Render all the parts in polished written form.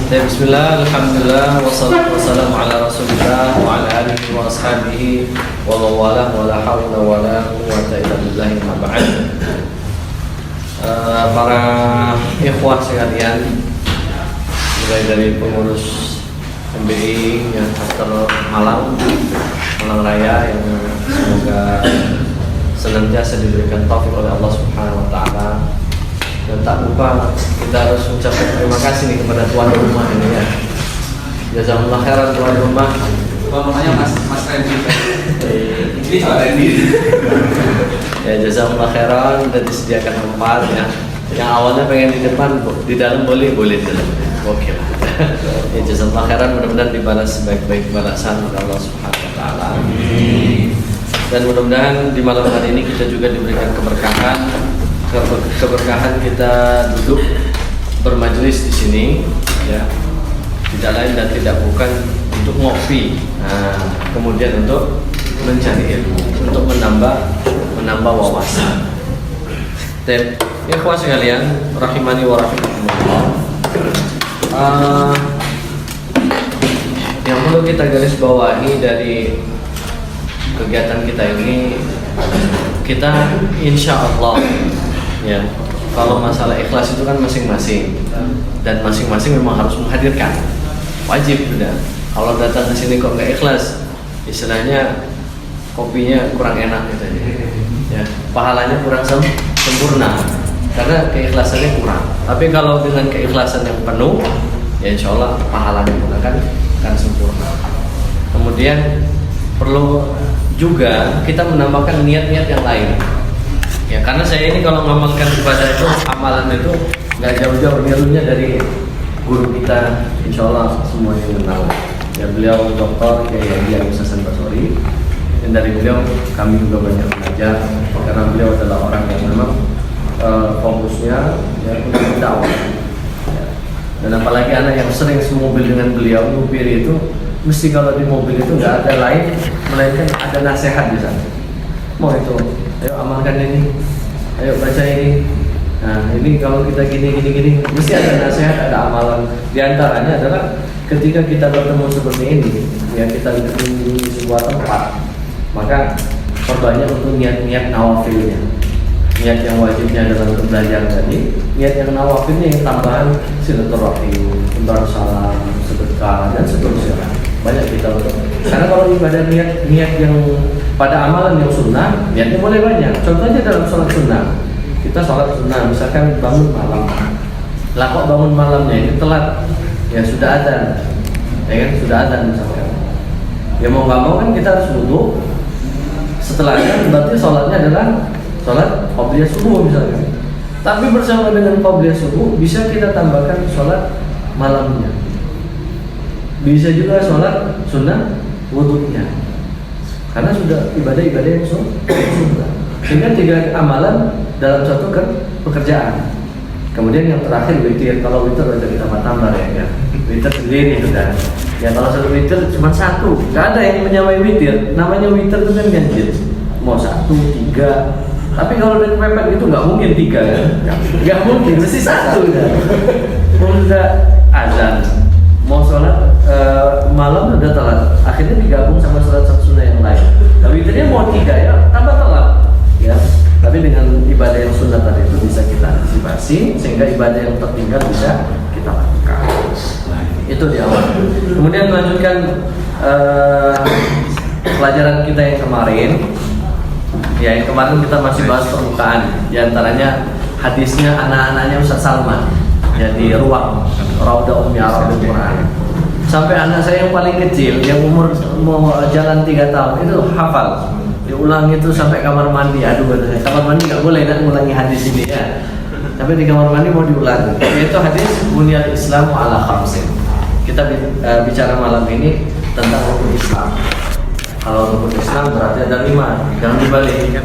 Bismillah, alhamdulillah, wassalatu wassalamu ala rasulillah wa ala alihi wa ashabihi wa mawalah wa la hawla wa la quwwata illa billahi ma ba'd. Para ikhwah sekalian, mulai dari pengurus MBI yang chapter Malang Raya, yang semoga senantiasa diberikan taufik oleh Allah Subhanahu wa taala. Dan tak lupa kita harus mengucapkan terima kasih nih kepada tuan rumah ini ya. Jazakallah khairan tuan rumah. Tuan rumahnya Mas Randy. Ini Pak Randy. Ya, jazakallah khairan, dan disediakan tempat ya. Yang awalnya pengen di depan, di dalam boleh di dalam. Oke lah. Ya, jazakallah khairan, mudah-mudahan dibalas sebaik-baik balasan oleh Allah Subhanahu wa taala. Dan mudah-mudahan di malam hari ini kita juga diberikan keberkahan kita duduk bermajelis di sini ya, tidak lain dan tidak bukan untuk ngopi, kemudian untuk mencari ilmu, untuk menambah wawasan. Dan ikhwah sekalian rahimani wa rahimakumullah, yang perlu kita garis bawahi dari kegiatan kita ini, kita insya Allah ya, kalau masalah ikhlas itu kan masing-masing, dan masing-masing memang harus menghadirkan, wajib sudah. Kalau datang ke sini kok nggak ikhlas, istilahnya kopinya kurang enak gitu ya, pahalanya kurang sempurna karena keikhlasannya kurang. Tapi kalau dengan keikhlasan yang penuh, ya insya Allah pahalanya pun akan sempurna. Kemudian perlu juga kita menambahkan niat-niat yang lain. Ya, karena saya ini kalau mengamalkan ibadah itu, amalan itu nggak jauh-jauh nirunya dari guru kita, insya Allah semuanya kenal. Ya, beliau Dr. Kiai Haji Agus Hasan Basori, dan dari beliau kami juga banyak belajar, karena beliau adalah orang yang memang fokusnya ya untuk dakwah. Ya. Dan apalagi anak yang sering semobil dengan beliau, mobil itu mesti kalau di mobil itu nggak ada lain melainkan ada nasihat di sana. Mau itu, ayo amalkan ini, ayo baca ini. Nah, ini kalau kita gini, mesti ada nasihat, ada amalan. Di antaranya adalah ketika kita bertemu seperti ini, ya kita di sebuah tempat, maka perbanyak untuk niat-niat nawafilnya. Niat yang wajibnya adalah untuk belajar tadi, niat yang nawafilnya yang tambahan silaturahim, umbar salam, sedekah dan seterusnya. Banyak kita untuk. Karena kalau ibadah niat yang pada amalan yang sunnah, niatnya boleh banyak. Contohnya dalam sholat sunnah, kita sholat sunnah, misalkan bangun malam. Lah kok bangun malamnya ini telat, ya sudah adzan, ya kan sudah adzan misalkan. Ya mau nggak mau kan kita harus wudu. Setelahnya berarti sholatnya adalah sholat qobliyah subuh misalkan. Tapi bersama dengan qobliyah subuh bisa kita tambahkan sholat malamnya. Bisa juga sholat sunnah wudunya, karena sudah ibadah-ibadah yang sunnah. Sehingga 3 amalan dalam satu pekerjaan. Kemudian yang terakhir witir. Kalau witir sudah kita tambah ya. Witir sendiri sudah. Ya kalau satu witir cuma 1, nggak ada yang menyamai witir. Namanya witir itu kan ganjil. Mau 1, 3. Tapi kalau udah kepepet itu nggak mungkin 3 kan? Nggak mungkin, mesti 1 kan. Udah azan, mau sholat malam udah telat, akhirnya digabung sama sholat sunnah yang lain. Tapi witirnya mau 3 ya, tambah telat ya. Tapi dengan ibadah yang sunnah tadi itu bisa kita antisipasi, sehingga ibadah yang tertinggal bisa kita lakukan. Itu di awal. Kemudian melanjutkan pelajaran kita yang kemarin. Ya, yang kemarin kita masih bahas permukaan. Di antaranya hadisnya anak-anaknya Ustaz Salman, jadi ruang Raudah Ummi Al Quran. Sampai anak saya yang paling kecil, yang umur mau jalan 3 tahun itu hafal. Diulang itu sampai kamar mandi. Aduh, katanya kamar mandi nggak boleh nak ngulangi hadis ini ya. Tapi di kamar mandi mau diulang. Yaitu hadis Bunyal Islam ala khamsin. Kita bicara malam ini tentang rukun Islam. Kalau rukun Islam berarti ada 5, jangan dibalik.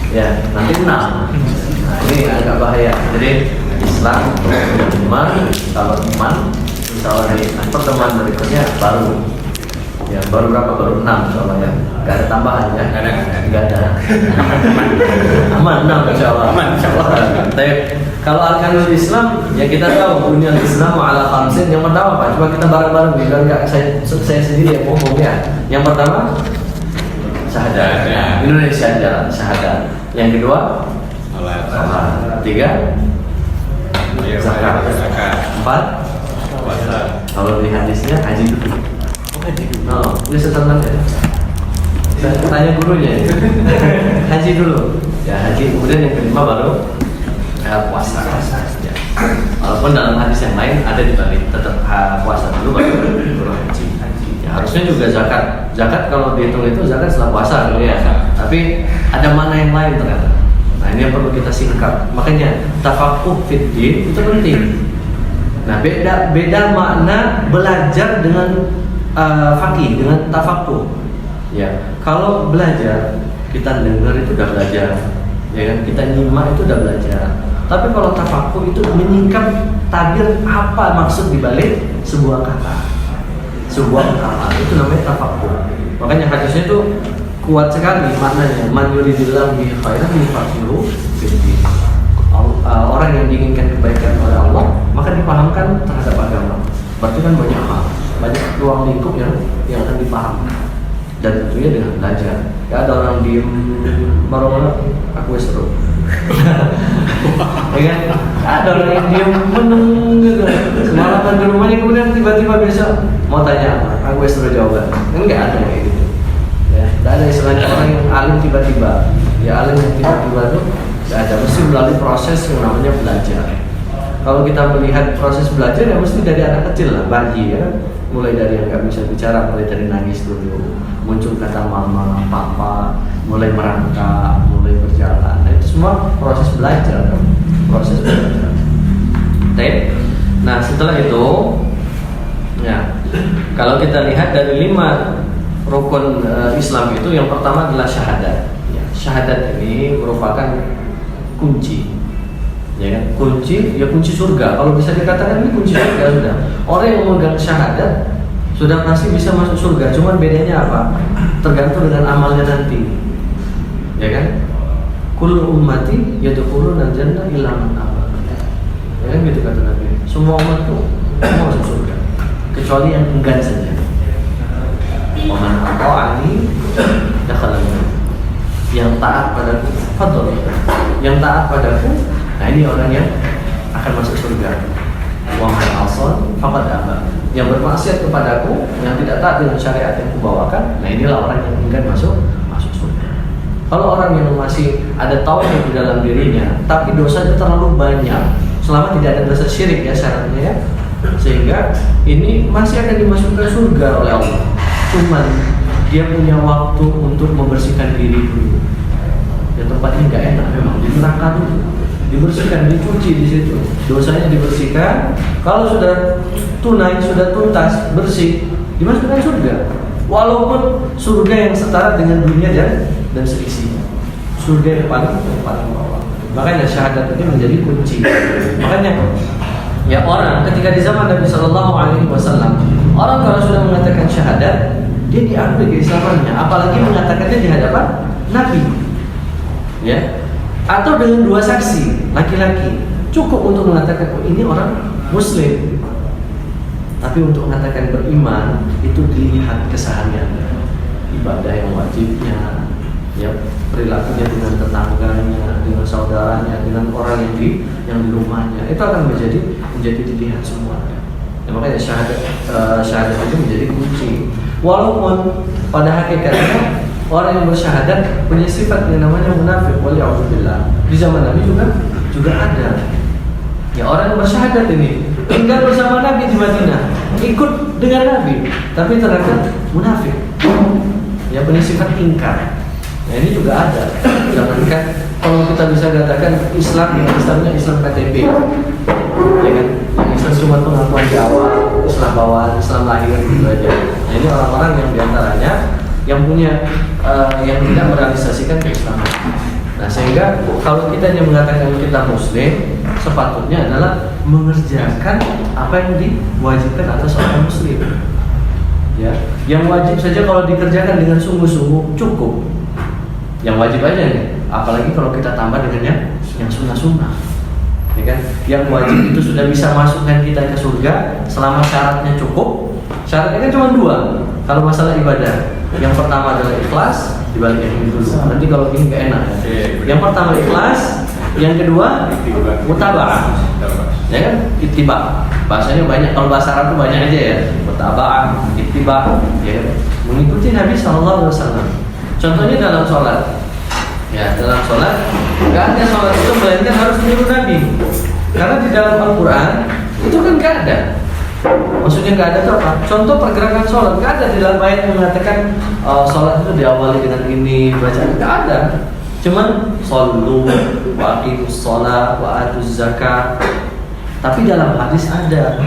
Ya, nanti 6. Nah, ini agak bahaya. Jadi Islam iman, kalau iman insya Allah dari pertemuan berikutnya baru ya, baru berapa? Baru 6 insya Allah ya, gak ada tambahan ya, gak ada aman 6 insya Allah. Aman insya Allah. Kalau arkanul Islam ya kita tahu bunyal Islam ala khamsin. Yang pertama apa? Coba kita bareng-bareng biar enggak saya sendiri yang ngomong ya. Yang pertama syahadat. Indonesia aja syahadat. Yang kedua salat. Tiga zakat. Empat kalau di hadisnya haji dulu. Oh, ini setelahnya. Saya tanya gurunya. Haji dulu. Ya haji. Kemudian yang kelima baru puasa. Ya. Walaupun dalam hadis yang lain ada di balik tetap puasa dulu baru haji. Ya, harusnya juga zakat. Zakat kalau dihitung itu zakat setelah puasa gitu ya. Tapi ada mana yang lain ternyata. Nah ini yang perlu kita singkap. Makanya tafaqquh fid din itu penting. Nah beda makna belajar dengan faqih dengan tafaqquh. Ya kalau belajar kita dengar itu udah belajar, ya kan kita nyimak itu udah belajar. Tapi kalau tafaqquh itu menyingkap tabir apa maksud dibalik sebuah kata, sebuah kata itu namanya tafaqquh. Makanya hadisnya itu kuat sekali maknanya. Man yuridillahu bihi khairan yufaqihuhu fid din. Orang yang diinginkan kebaikan oleh Allah maka dipahamkan terhadap agama. Berarti kan banyak hal, banyak ruang lingkup yang akan dipahamkan. Dan tentunya dengan belajar. Ya ada orang diem marah-marah, aku seru. Ya kan? Ada orang yang diem meneng gitu. Semalaman di rumahnya kemudian tiba-tiba besok mau tanya apa? Aku seru jawaban. Kan nggak ada kayak gitu. Ya, tidak ada istilahnya orang yang alim tiba-tiba. Ya alim yang tiba-tiba itu nggak ada. Mesti melalui proses yang namanya belajar. Kalau kita melihat proses belajar ya mesti dari anak kecil lah, bayi ya. Mulai dari yang nggak bisa bicara, mulai dari nangis dulu, muncul kata mama, papa, mulai merangkak, mulai berjalan. Nah, itu semua proses belajar, proses belajar. Nah setelah itu, ya kalau kita lihat dari 5 rukun Islam itu, yang pertama adalah syahadat. Ya, syahadat ini merupakan kunci. Ya kan? Kunci surga. Kalau bisa dikatakan ini kunci surga sudah. Orang yang memegang syahadat sudah pasti bisa masuk surga. Cuman bedanya apa? Tergantung dengan amalnya nanti. Ya kan? Kullu ummati yadkhuluna al-jannah illa man aba. Ya kan gitu kata Nabi. Semua umat itu mau masuk surga kecuali yang enggan saja. Wa man ata'ani dakhala al-jannah. Yang taat padaku, fadl. Yang taat padaku, nah ini orang yang akan masuk surga. Wa man asal faqad aba. Yang bermaksiat kepadaku, yang tidak taat dengan syariat yang kubawakan, nah inilah orang yang enggan masuk surga. Kalau orang yang masih ada tauhid di dalam dirinya, tapi dosanya terlalu banyak, selama tidak ada dosa syirik ya syaratnya ya, sehingga ini masih akan dimasukkan surga oleh Allah. Cuman dia punya waktu untuk membersihkan diri dulu. Ya tempatnya nggak enak memang, di neraka dulu. Dibersihkan, dicuci di situ, dosanya dibersihkan. Kalau sudah tunai, sudah tuntas, bersih, dimasukkan surga. Walaupun surga yang setara dengan dunia dan seisinya, surga yang paling bawah. Makanya syahadat ini menjadi kunci. Makanya ya orang ketika di zaman Nabi Shallallahu Alaihi Wasallam, orang kalau sudah mengatakan syahadat, dia diakui keislamannya, apalagi mengatakannya di hadapan Nabi. Ya. Atau dengan 2 saksi laki-laki cukup untuk mengatakan oh, ini orang muslim. Tapi untuk mengatakan beriman itu dilihat kesehariannya, ibadah yang wajibnya, ya perilakunya dengan tetangganya, dengan saudaranya, dengan orang yang di rumahnya, itu akan menjadi dilihat semuanya. Ya, makanya syahadat itu menjadi kunci. Walaupun pada hakikatnya orang yang bersyahadat punya sifat yang namanya munafik, waliya'udzubillah. Di zaman Nabi juga ada. Ya orang yang bersyahadat ini tinggal bersama Nabi di Madinah, ikut dengan Nabi, tapi ternyata munafik. Ya punya sifat ingkar. Ya ini juga ada. Jangankan kalau kita bisa katakan Islamnya Islam KTP. Ya kan? Islam cuma pengakuan di awal, Islam bawaan, Islam lahir gitu aja. Nah, ini orang-orang yang diantaranya yang punya yang tidak merealisasikan keislaman. Nah sehingga kalau kita yang mengatakan kita muslim, sepatutnya adalah mengerjakan apa yang diwajibkan atas orang muslim. Ya, yang wajib saja kalau dikerjakan dengan sungguh-sungguh cukup. Yang wajib aja nih, apalagi kalau kita tambah dengan yang sunnah-sunnah. ya kan? Yang wajib itu sudah bisa masukkan kita ke surga selama syaratnya cukup. Syaratnya kan cuma dua. Kalau masalah ibadah, yang pertama adalah ikhlas, dibalik yang ini dulu. Nanti kalau ini nggak enak. Yang pertama ikhlas, yang kedua mutaba'ah. Ya kan? Ittiba. Bahasanya banyak. Kalau bahasa Arab itu banyak aja ya. Mutaba'ah, ittiba, ya kan? Mengikuti Nabi SAW. Contohnya dalam sholat. Ya, dalam sholat nggak ada sholat itu melainkan harus meniru Nabi. Karena di dalam Al-Quran itu kan nggak ada. Maksudnya nggak ada itu apa? Contoh pergerakan sholat nggak ada di dalam ayat yang mengatakan sholat itu diawali dengan ini bacaan, nggak ada. Cuman shollu wa aqimus sholat wa atuz zakat. Tapi dalam hadis ada.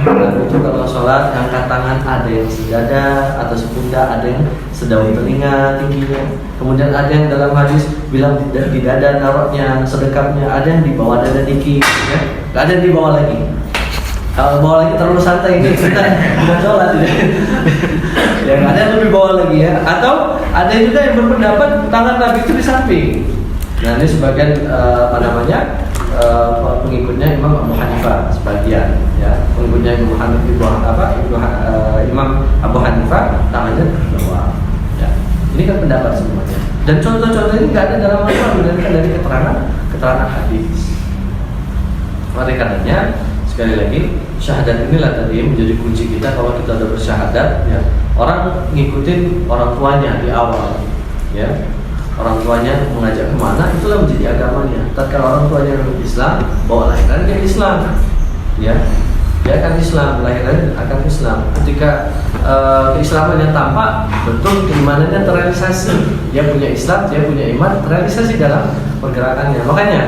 Itu kalau sholat angkat tangan, ada yang sedada atau sepundak, ada yang sedaun telinga tingginya. Kemudian ada yang dalam hadis bilang di dada taruhnya, sedekapnya, ada yang di bawah dada dikit, ya. Nggak ada yang di bawah lagi. Kalau bawah lagi terlalu santai ini kita bukan sholat ya. Yang ada yang lebih bawah lagi ya. Atau ada juga yang berpendapat tangan Nabi itu di samping. Nah ini sebagian pengikutnya Imam Abu Hanifah sebagian ya, pengikutnya Imam Abu Hanifah tangannya di bawah. Ya. Ini kan pendapat semuanya. Dan contoh-contoh ini nggak ada dalam Al-Quran, dari keterangan hadis. Oleh karenanya sekali lagi syahadat inilah tadi menjadi kunci kita. Kalau kita udah bersyahadat ya, orang ngikutin orang tuanya di awal ya, orang tuanya mengajak kemana itulah menjadi agamanya. Tatkala orang tuanya Islam, bawa lahiran ke Islam ya, dia akan Islam, lahiran akan Islam. Ketika keislamannya tampak betul, keimanannya terrealisasi, dia punya Islam, dia punya iman, terrealisasi dalam pergerakannya. Makanya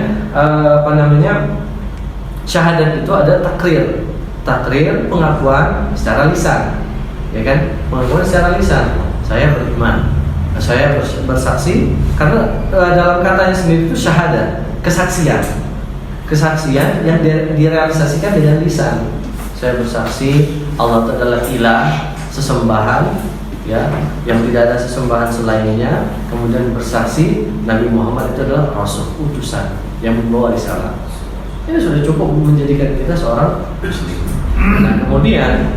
syahadat itu ada takrir pengakuan secara lisan, ya kan? Pengakuan secara lisan, saya beriman, saya bersaksi. Karena dalam katanya sendiri itu syahadat, kesaksian yang direalisasikan dengan lisan. Saya bersaksi Allah adalah ilah, sesembahan, ya, yang tidak ada sesembahan selainnya. Kemudian bersaksi Nabi Muhammad itu adalah Rasul, utusan yang membawa risalah. Ini sudah cukup menjadikan kita seorang muslim. Nah kemudian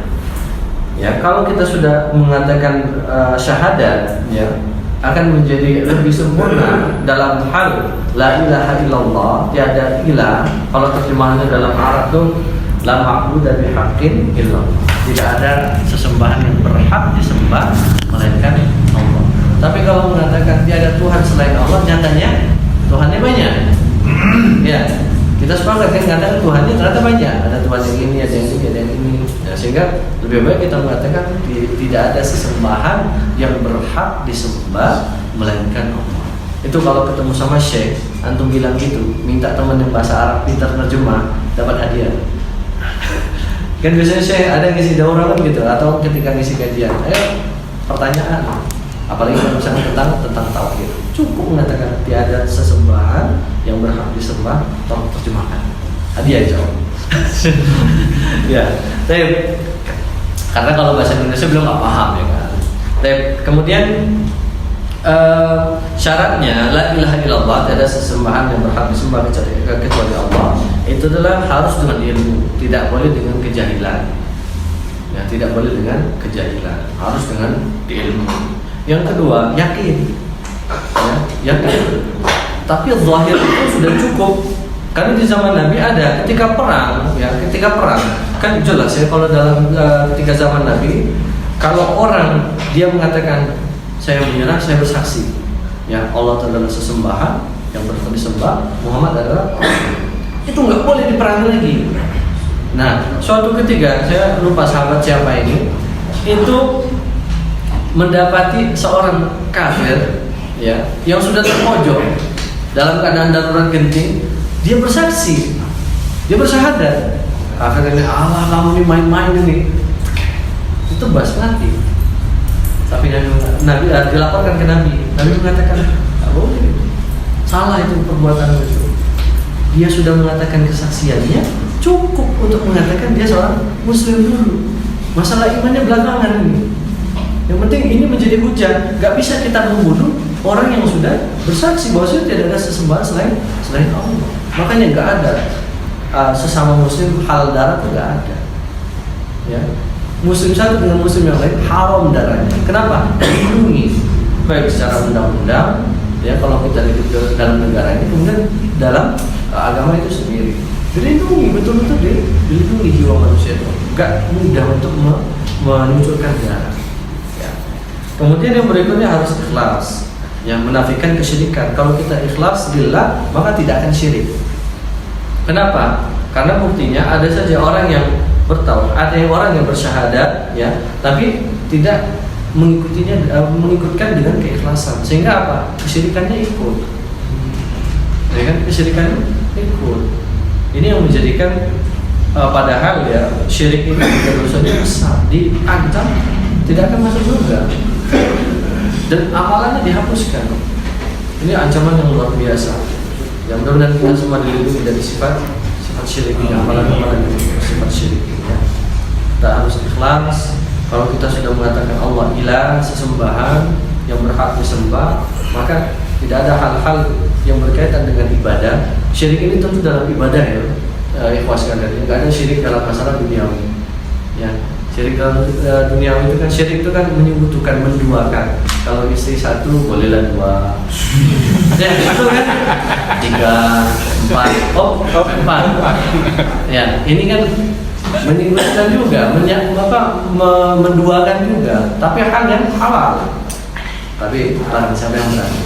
ya, kalau kita sudah mengatakan syahadat ya, akan menjadi lebih sempurna dalam hal la ilaha illallah, tiada ilah. Kalau terjemahannya dalam Arab itu la ma'budu bihaqqin illallah, tidak ada sesembahan yang berhak disembah melainkan Allah. Tapi kalau mengatakan tiada Tuhan selain Allah, nyatanya Tuhannya banyak. Ya, kita sepakat kan, kadang Tuhannya ternyata banyak. Ada Tuhan yang ini, ada yang ini, ada yang ini. Ya, sehingga lebih baik kita mengatakan tidak ada sesembahan yang berhak disembah melainkan Allah. Itu kalau ketemu sama Syekh, antum bilang gitu, minta teman yang bahasa Arab pintar terjemah, dapat hadiah. Kan biasanya Syekh ada ngisi daurah kan gitu, atau ketika ngisi kajian, ayo pertanyaan, apalagi kalau misalnya tentang tauhid, cukup mengatakan tiada sesembahan yang berhak disembah, tolong terjemahkan, hadiah jawab. Ya, tapi karena kalau bahasa Indonesia belum nggak paham ya kan. Tapi kemudian syaratnya la ilaha illallah, tidak ada sesembahan yang berhak disembah kecuali Allah. Itu adalah harus dengan ilmu, tidak boleh dengan kejahilan. Ya, tidak boleh dengan kejahilan, harus dengan ilmu. Yang kedua, yakin. Ya, yakin. Tapi zahir itu sudah cukup. Karena di zaman Nabi ada ketika perang, ya, ketika perang kan jelas ya, kalau dalam ketika zaman Nabi, kalau orang dia mengatakan saya menyerah, saya bersaksi, ya Allah adalah sesembahan yang berhak disembah, Muhammad adalah Rasul, itu nggak boleh diperangi lagi. Nah, suatu ketika saya lupa sahabat siapa ini, itu mendapati seorang kafir, ya, yang sudah terpojok dalam keadaan darurat genting. Dia bersaksi, dia bersyahadat. Akhirnya Allah, kamu ini main-main ini. Itu bas mati. Tapi Nabi dilaporkan ke Nabi. Nabi mengatakan, tak boleh. Salah itu perbuatan itu. Dia sudah mengatakan kesaksiannya, cukup untuk mengatakan dia seorang Muslim dulu. Masalah imannya belakangan ini. Yang penting ini menjadi hujah. Gak bisa kita membunuh orang yang sudah bersaksi bahwa tidak ada sesembahan selain Allah. Makanya nggak ada sesama muslim halal darah itu nggak ada. Ya, muslim satu dengan muslim yang lain haram darahnya. Kenapa? Dilindungi baik secara undang-undang, ya kalau kita hidup dalam negara ini, kemudian dalam agama itu sendiri dilindungi, betul-betul dilindungi jiwa manusia itu. Nggak mudah untuk meluncurkan darah. Ya. Kemudian yang berikutnya harus ikhlas, yang menafikan kesyirikan. Kalau kita ikhlas billah, maka tidak akan syirik. Kenapa? Karena buktinya ada saja orang yang bertauhid, ada yang orang yang bersyahadat, ya, tapi tidak mengikutkan dengan keikhlasan, sehingga apa? Kesyirikannya ikut, ya kan? Kesyirikannya ikut. Ini yang menjadikan padahal ya syirik ini dosanya besar, diancam tidak akan masuk surga dan amalannya dihapuskan. Ini ancaman yang luar biasa. Yang mudah-mudahan kita semua dilindungi dari sifat syirik ini, amalan-amalan yang sifat syirik ini. Ya. Kita harus ikhlas. Kalau kita sudah mengatakan Allah ilah, sesembahan yang berhak disembah, maka tidak ada hal-hal yang berkaitan dengan ibadah. Syirik ini tentu dalam ibadah ya, ikhwas sekalian. Tidak ada syirik dalam masalah duniawi. Ya, syirik dalam duniawi itu kan, syirik itu kan menyekutukan, menduakan. Kalau istri satu bolehlah dua. Ya itu kan 3, 4, 4. Ya, ini kan menyekutukan juga, menduakan juga. Tapi hal yang halal. Tapi barang siapa yang berani?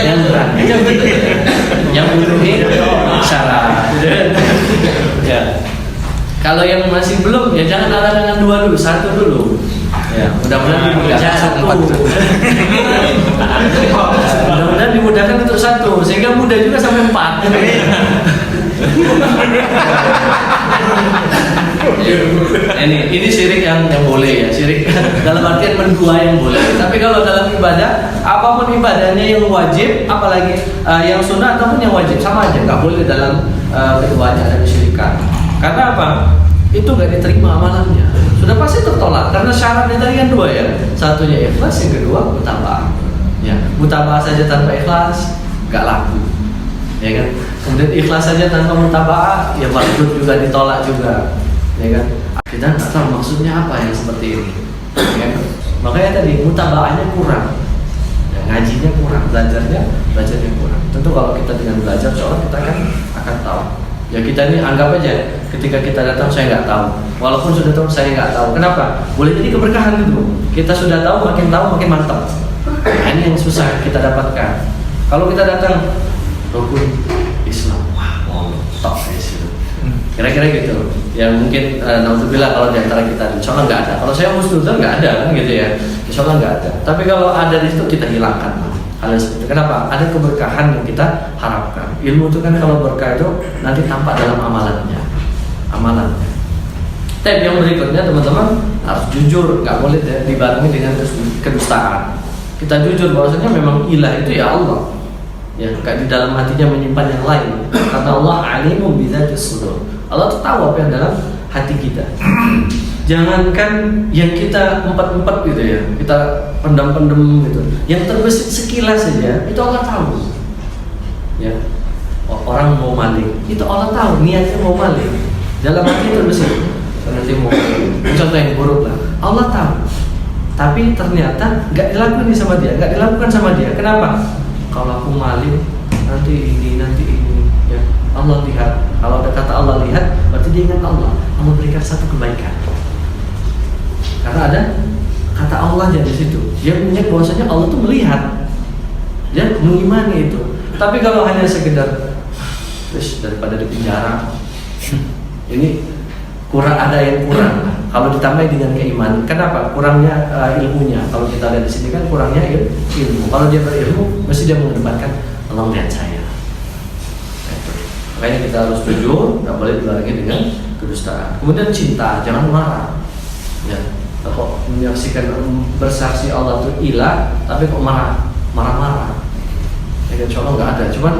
Yang berani, yang memenuhi syarat. Ya. Kalau yang masih belum, ya jangan ala dengan 2 dulu, 1 dulu. Ya, mudah-mudahan dimudahkan 1. Mudah-mudahan dimudahkan untuk 1, sehingga mudah juga sampai 4. Ini syirik yang boleh ya, syirik dalam artian mendua yang boleh. Tapi kalau dalam ibadah, apapun ibadahnya yang wajib, apalagi yang sunnah ataupun yang wajib, sama aja, nggak boleh dalam keduanya ada kesyirikan. Karena apa? Itu nggak diterima amalannya, sudah pasti tertolak. Karena syaratnya tadi kan 2 ya, satunya ikhlas, yang kedua mutaba'ah. Ya, mutaba'ah saja tanpa ikhlas nggak laku, ya kan? Kemudian ikhlas saja tanpa mutaba'ah, ya mardud juga, ditolak juga, ya kan? Kita nggak tahu maksudnya apa yang seperti ini, ya kan? Makanya tadi mutaba'ahnya kurang, ya, ngajinya kurang, belajarnya kurang. Tentu kalau kita dengan belajar, seorang kita akan tahu. Ya kita ini anggap aja, ketika kita datang saya nggak tahu, walaupun sudah tahu saya nggak tahu. Kenapa? Boleh jadi keberkahan gitu. Kita sudah tahu makin mantap. Nah, ini yang susah kita dapatkan. Kalau kita datang rukun Islam, wah, top itu. Kira-kira gitu. Ya mungkin naudzubillah kalau di antara kita, insya Allah nggak ada. Kalau saya mustahil nggak ada kan gitu ya. Insya Allah nggak ada. Tapi kalau ada di situ kita hilangkan. Hal seperti itu. Kenapa? Ada keberkahan yang kita harapkan. Ilmu itu kan kalau berkah itu nanti tampak dalam amalannya. Tapi yang berikutnya teman-teman harus jujur, nggak boleh dibarengi dengan kedustaan. Kita jujur bahwasanya memang ilah itu ya Allah. Ya, di dalam hatinya menyimpan yang lain. Karena Allah alimun bidzatis sudur. Allah tuh tahu apa yang dalam hati kita. Jangankan yang kita empat gitu ya, kita pendam gitu. Yang terbesit sekilas saja, itu Allah tahu. Ya, orang mau maling, itu Allah tahu niatnya mau maling. Dalam hati terbesit, nanti mau maling. Contoh yang buruk lah, Allah tahu. Tapi ternyata nggak dilakukan sama dia, nggak dilakukan sama dia. Kenapa? Kalau aku maling, nanti ini, ya Allah lihat. Kalau ada kata Allah lihat, berarti dia ingat Allah. Allah berikan satu kebaikan. Karena ada kata Allah di situ. Dia mengingat bahwasanya Allah itu melihat, dia mengimani itu. Tapi kalau hanya sekedar terus daripada di penjara, ini kurang, ada yang kurang. Kalau ditambah dengan keimanan, kenapa? Kurangnya ilmunya. Kalau kita lihat di sini kan kurangnya ilmu. Kalau dia berilmu, mesti dia mengedepankan Allah melihat saya. Makanya kita harus jujur, nggak boleh dibarengi dengan kedustaan. Kemudian cinta, jangan marah. Ya, kok menyaksikan bersaksi Allah itu ilah, tapi kok marah-marah. Ya, insya Allah nggak ada. Cuman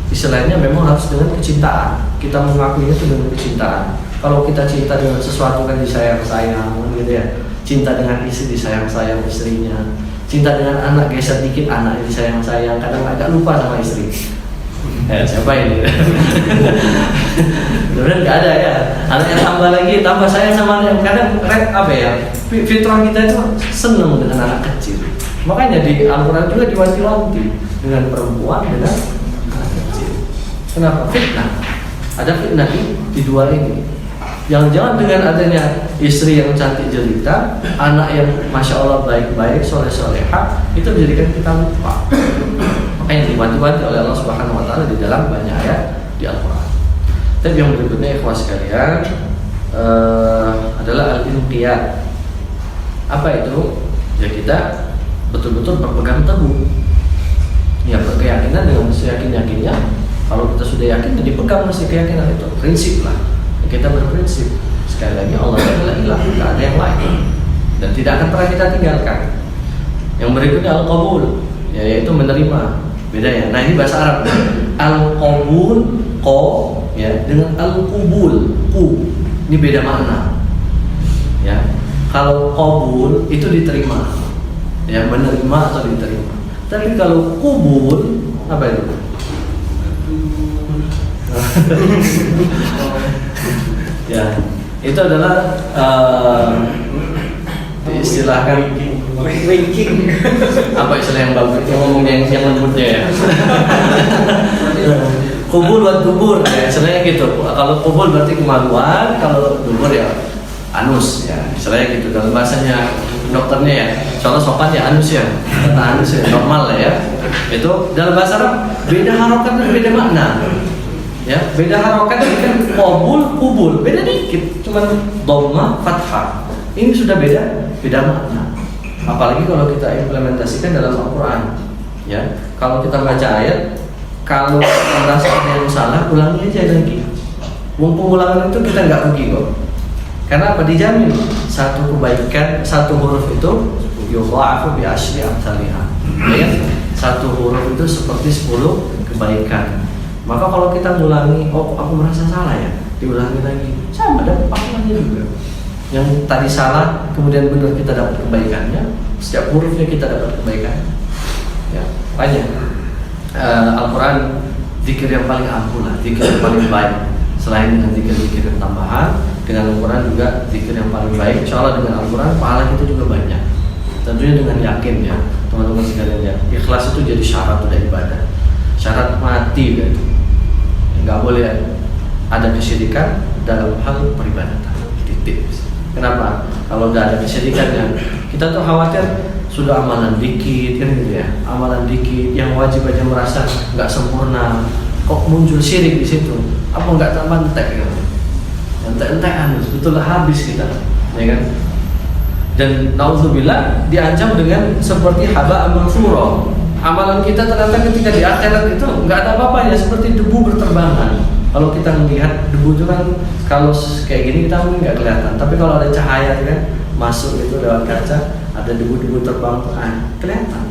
istilahnya memang harus dengan kecintaan. Kita mengakuinya itu dengan kecintaan. Kalau kita cinta dengan sesuatu kan disayang-sayang, gitu ya. Cinta dengan istri disayang-sayang istrinya. Cinta dengan anak geser dikit anaknya disayang-sayang. Kadang agak lupa sama istri. Siapa ini? Benar nggak ada ya. Anaknya tambah lagi, tambah sayang sama anaknya. Kadang apa ya? Fitrah kita itu senang dengan anak kecil. Makanya di Al-Quran juga diwanti-wanti dengan perempuan dengan anak kecil. Kenapa? Fitnah. Ada fitnah di dua ini. Jangan-jangan dengan adanya istri yang cantik jelita, anak yang masya Allah baik-baik, soleh-soleha, itu menjadikan kita lupa. Makanya dibantu-bantu oleh Allah Subhanahu Wa Taala di dalam banyak ayat di Al-Quran. Tapi yang berikutnya ikhwah sekalian adalah al-inqiyad. Apa itu? Ya kita betul-betul berpegang teguh. Ya berkeyakinan dengan seyakin-yakinnya. Kalau kita sudah yakin, jadi pegang mesti keyakinan itu. Prinsip lah. Kita berprinsip sekali lagi Allah adalah ilah, tidak ada yang lain dan tidak akan pernah kita tinggalkan. Yang berikutnya al-qabul, yaitu menerima. Beda ya. Nah ini bahasa Arab. Al-qabul ko ya dengan al-qubul ku. Ini beda makna. Ya. Kalau qabul itu diterima. Ya, menerima atau diterima. Tapi kalau qubul apa itu? Ya, itu adalah diistilahkan winking. apa istilah yang bagus yang ngomong yang lembutnya ya. Kubur buat kubur ya, istilahnya gitu. Kalau kubur berarti kemaluan, kalau kubur ya anus ya, istilahnya gitu. Dalam bahasanya dokternya ya, soalnya sopan ya anus ya, kata anus ya normal lah ya. Itu dalam bahasa Arab beda harokat dan beda makna. Ya, beda harokat kan qabul, kubul, beda dikit, cuman dhamma, fathah. Ini sudah beda makna. Apalagi kalau kita implementasikan dalam Al-Quran. Ya, kalau kita baca ayat, kalau kita merasa ada yang salah, ulangi aja lagi. Pengulangan itu kita nggak rugi kok. Karena apa? Dijamin satu kebaikan, satu huruf itu yudha'afu bi asyri amsalihah. Ya, satu huruf itu seperti 10 kebaikan. Maka kalau kita ngulangi, oh aku merasa salah ya, diulangi lagi, sama dapat pahalanya juga. Yang tadi salah, kemudian benar kita dapat kebaikannya. Setiap hurufnya kita dapat kebaikan. Ya, banyak. Al-Quran zikir yang paling ampuh lah, zikir yang paling baik. Selain dengan zikir-zikir yang tambahan, dengan Al-Quran juga zikir yang paling baik. Insya Allah dengan Al-Quran pahala kita juga banyak. Tentunya dengan yakin ya, teman-teman sekalian ya. Ikhlas itu jadi syarat dari ibadah, syarat mati dari. Nggak boleh ada kesyirikan dalam hal peribadatan. Titik. Kenapa? Kalau nggak ada kesyirikannya, kita tuh khawatir sudah amalan dikit kan gitu ya, amalan dikit yang wajib aja merasa nggak sempurna, kok muncul syirik di situ? Apa nggak tambah entek gitu? Entek-entekan, betul habis kita, ya kan? Dan naudzubillah diancam dengan seperti haba mansura. Amalan kita ternyata ketika di akhirat itu nggak ada apa-apanya, seperti debu berterbangan. Kalau kita melihat debu itu kan kalau kayak gini kita mungkin nggak kelihatan, tapi kalau ada cahaya kan masuk itu lewat kaca, ada debu-debu terbang kelihatan.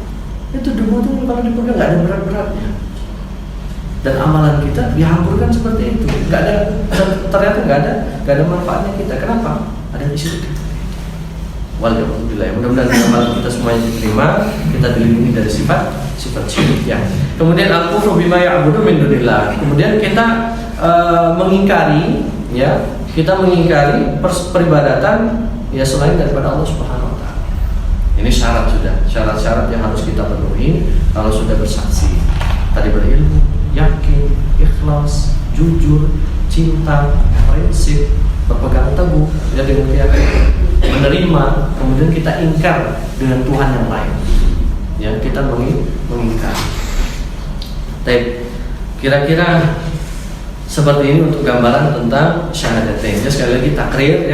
Itu debu itu kalau dipegang nggak ada berat-beratnya. Dan amalan kita dihamburkan seperti itu, nggak ada, ternyata nggak ada manfaatnya kita. Kenapa? Ada isu kita. Walhamdulillah, mudah-mudahan amalan kita semuanya diterima, kita dilindungi dari sifat syirik ya. Kemudian al-kufru bima ya'budu min dunillah. Kemudian kita mengingkari ya, kita mengingkari peribadatan ya selain daripada Allah Subhanahu wa taala. Ini syarat-syarat yang harus kita penuhi kalau sudah bersaksi. Tadi berilmu, yakin, ikhlas, jujur, cinta, prinsip, berpegang teguh ya dengan keyakinan, menerima, kemudian kita ingkar dengan Tuhan yang lain. Ya, kita mengingkar. Tapi kira-kira seperti ini untuk gambaran tentang syahadatain. Ya, sekali lagi takrir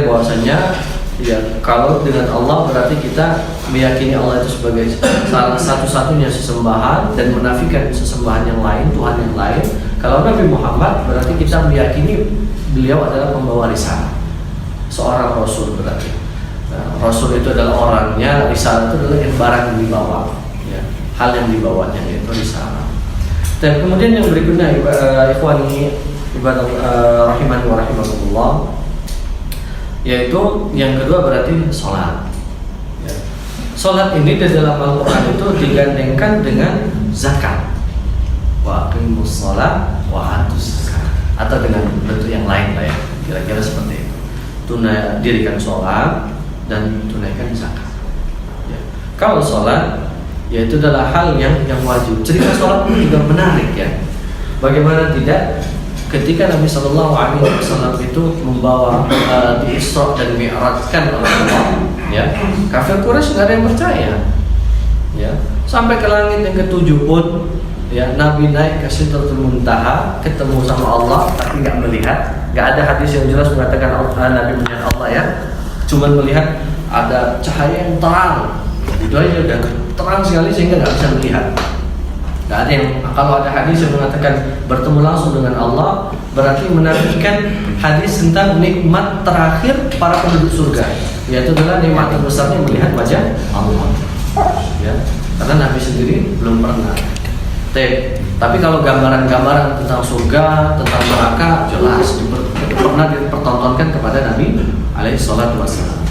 bahwasanya ya kalau dengan Allah berarti kita meyakini Allah itu sebagai salah satu-satunya sesembahan dan menafikan sesembahan yang lain, Tuhan yang lain. Kalau Nabi Muhammad berarti kita meyakini beliau adalah pembawa risalah, seorang rasul berarti. Rasul itu adalah orangnya, risalah itu adalah barang yang dibawa, ya, hal yang dibawanya yaitu risalah. Dan kemudian yang berikutnya ikhwani ibadah rahimani wa rahimakumullah, yaitu yang kedua berarti sholat. Ya. Sholat ini di dalam Al-Quran itu digandengkan dengan zakat. wa aqimus shalah wa atuz zakah, atau dengan bentuk yang lain lah ya, kira-kira seperti itu. Dirikan sholat dan tunaikan zakat. Ya. Kalau sholat, ya itu adalah hal yang wajib. Cerita sholat pun juga menarik ya. Bagaimana tidak? Ketika Nabi Shallallahu Alaihi Wasallam itu membawa di Isra dan Mi'rajkan oleh Allah, ya, kafir Quraisy nggak ada yang percaya. Ya, sampai ke langit yang ketujuh pun, ya, Nabi naik ke Sidratul Muntaha, ketemu sama Allah, tapi nggak melihat. Nggak ada hadis yang jelas mengatakan Nabi melihat Allah ya. Cuman melihat ada cahaya yang terang, itu aja udah terang sekali sehingga nggak bisa melihat. Nggak ada yang, kalau ada hadis yang mengatakan bertemu langsung dengan Allah, berarti menafikan hadis tentang nikmat terakhir para penduduk surga, yaitu adalah nikmat terbesarnya melihat wajah Allah. Ya, karena Nabi sendiri belum pernah. Tapi kalau gambaran-gambaran tentang surga, tentang neraka jelas pernah dipertontonkan kepada Nabi alaihi salatu wassalam.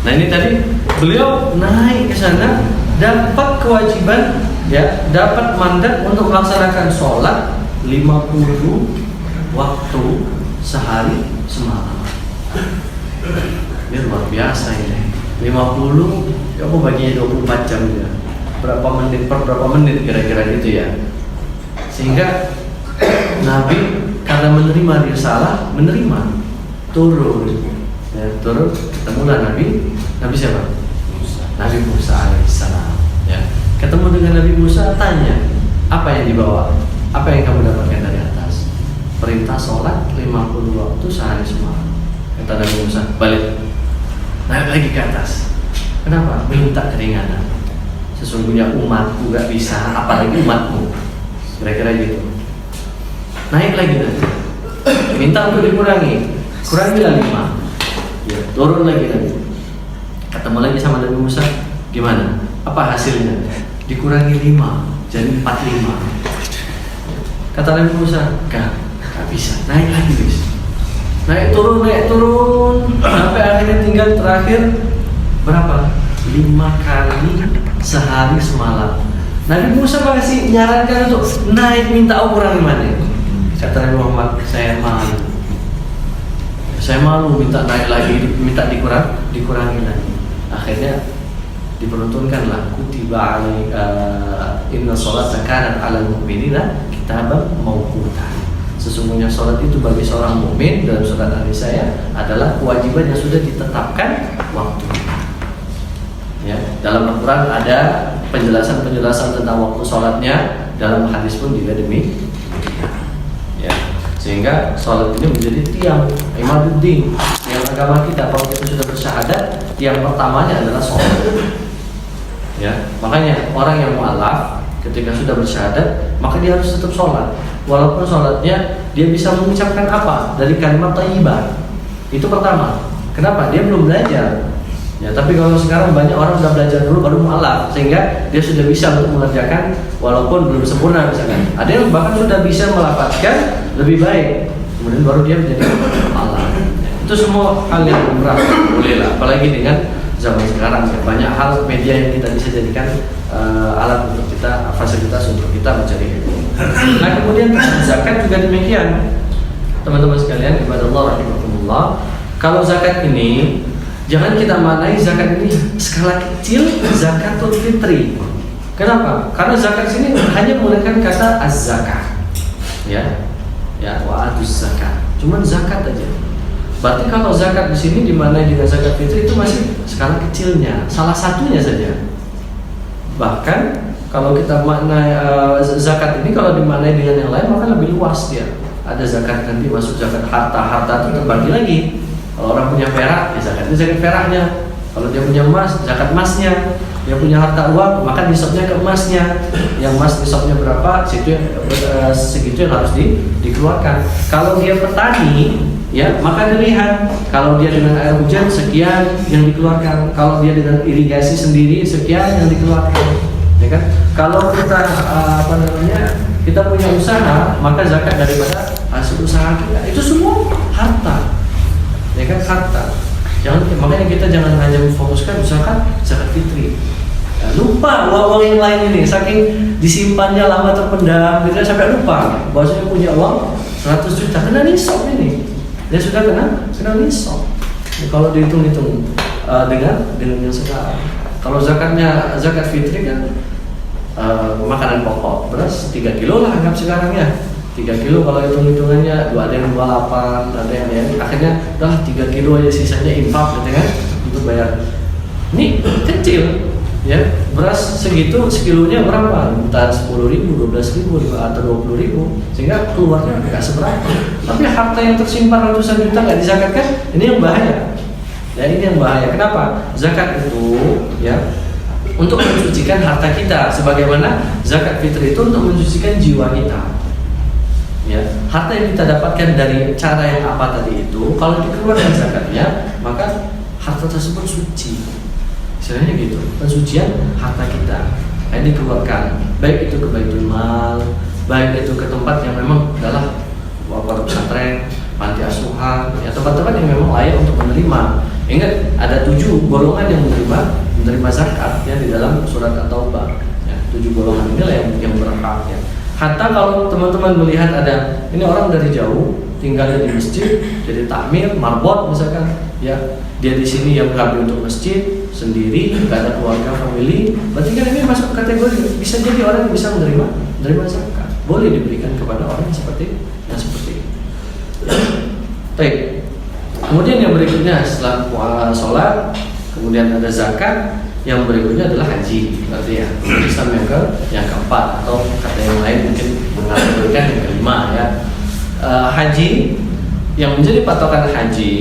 Nah ini tadi beliau naik ke sana, dapat kewajiban, ya, dapat mandat untuk melaksanakan sholat 50 waktu sehari semalam. Ini luar biasa ini. 50, ya, aku baginya 24 jam ya. Berapa menit per berapa menit kira-kira gitu ya. Sehingga Nabi karena menerima risalah, turun, ya, turun, ketemulah Nabi siapa? Nabi Musa alaihissalam. Ya, ketemu dengan Nabi Musa, tanya, apa yang dibawa? Apa yang kamu dapatkan dari atas? Perintah sholat 50 waktu sehari semalam. Kata Nabi Musa, balik, naik lagi ke atas. Kenapa? Minta keringanan. Sesungguhnya umatku gak bisa, apalagi umatmu. Kira-kira gitu. Naik lagi nanti, minta untuk dikurangi, kurangilah 5. Ya, turun lagi nanti. Ketemu lagi sama Nabi Musa, gimana? Apa hasilnya? Dikurangi 5, jadi 45. Kata Nabi Musa, gak bisa. Naik lagi bis. Naik turun, sampai akhirnya tinggal terakhir berapa? 5 kali sehari semalam. Nabi Musa masih menyarankan untuk naik, minta ukuran mana? Kata Nabi Muhammad, saya malu minta naik lagi, minta dikurangi lagi. Akhirnya diperuntunkanlah kutiba alai inna sholata kanat 'alal mu'minina kitaban mauquta. Sesungguhnya sholat itu bagi seorang mukmin dalam surat An-Nisa adalah kewajiban yang sudah ditetapkan waktunya. Ya, dalam Al-Quran ada penjelasan tentang waktu sholatnya, dalam hadis pun juga demikian. Ya, sehingga sholat ini menjadi tiang imaduddin, tiang agama kita. Kalau kita sudah bersyahadat, tiang pertamanya adalah sholat. Ya, makanya orang yang mu'alaf ketika sudah bersyahadat, maka dia harus tetap sholat. Walaupun sholatnya dia bisa mengucapkan apa dari kalimat thayyibah. Itu pertama. Kenapa? Dia belum belajar. Ya, tapi kalau sekarang banyak orang sudah belajar dulu baru mu'alaf, sehingga dia sudah bisa untuk mengerjakan walaupun belum sempurna misalkan. Ada yang bahkan sudah bisa melafadzkan lebih baik, kemudian baru dia menjadi mu'alaf. Ya, itu semua hal yang lumrah, boleh lah. Apalagi dengan zaman sekarang ya, banyak hal media yang kita bisa jadikan alat untuk kita, fasilitas untuk kita mencari ilmu. Nah kemudian zakat juga demikian, teman-teman sekalian, ibadallah rahimakumullah. Kalau zakat ini jangan kita maknai zakat ini skala kecil, zakatul fitri. Kenapa? Karena zakat sini hanya menggunakan kata az-zakah. Ya, wa atuz zakat. Cuman zakat aja. Berarti kalau zakat di sini dimaknai dengan zakat fitri itu masih skala kecilnya, salah satunya saja. Bahkan kalau kita maknai zakat ini kalau dimaknai dengan yang lain maka lebih luas dia. Ada zakat nanti masuk zakat harta itu terbagi lagi. Kalau orang punya perak, ya zakatnya zakat peraknya. Kalau dia punya emas, zakat emasnya. Dia punya harta uang, maka nisabnya ke emasnya. Yang emas nisabnya berapa, segitu yang harus dikeluarkan. Kalau dia petani, ya maka dilihat. Kalau dia dengan air hujan sekian yang dikeluarkan. Kalau dia dengan irigasi sendiri sekian yang dikeluarkan. Ya kan? Kalau kita kita punya usaha, maka zakat daripada hasil usaha kita itu semua harta. Ya kan, harta. Makanya kita jangan hanya memfokuskan zakat fitri. Nah, lupa uang yang lain ini, saking disimpannya lama terpendam, gitu sampai lupa bahwasanya punya uang 100 juta, kena nisab ini. Dia sudah kena nisab. Ya, kalau dihitung-hitung dengan yang sekarang. Kalau zakat fitri kan makanan pokok, beras 3 kilo lah anggap sekarang ya. 3 kilo kalau hitung-hitungannya, ada yang 28, ada yang akhirnya udah 3 kilo aja, sisanya infak gitu kan untuk bayar. Ini kecil ya, beras segitu sekilonya berapa? Entah 10.000, 12.000 atau 20.000, sehingga keluarnya nggak seberapa. Tapi harta yang tersimpan ratusan juta nggak dizakatkan, ini yang bahaya. Ya, ini yang bahaya. Kenapa? Zakat itu ya untuk mensucikan harta kita, sebagaimana zakat fitri itu untuk mensucikan jiwa kita. Ya, harta yang kita dapatkan dari cara yang apa tadi itu, kalau dikeluarkan zakatnya, maka harta tersebut suci. Istilahnya gitu, pensucian harta kita. Ini dikeluarkan, baik itu ke baitul mal, baik itu ke tempat yang memang adalah pondok pesantren, panti asuhan, ya tempat-tempat yang memang layak untuk menerima. Ingat, ada 7 golongan yang menerima zakat ya di dalam surat At-Taubah. Ya, 7 golongan inilah yang berhak ya. Hatta kalau teman-teman melihat ada ini orang dari jauh tinggalnya di masjid, jadi takmir, marbot misalkan, ya dia di sini yang mengabdi untuk masjid sendiri, nggak ada keluarga, family, berarti kan ini masuk kategori bisa jadi orang yang bisa menerima zakat, boleh diberikan kepada orang yang seperti ini. Baik. Kemudian yang berikutnya setelah sholat, kemudian ada zakat, yang berikutnya adalah haji, berarti ya Islam yang keempat, atau kata yang lain mungkin mengaturkan yang kelima ya. Haji yang menjadi patokan haji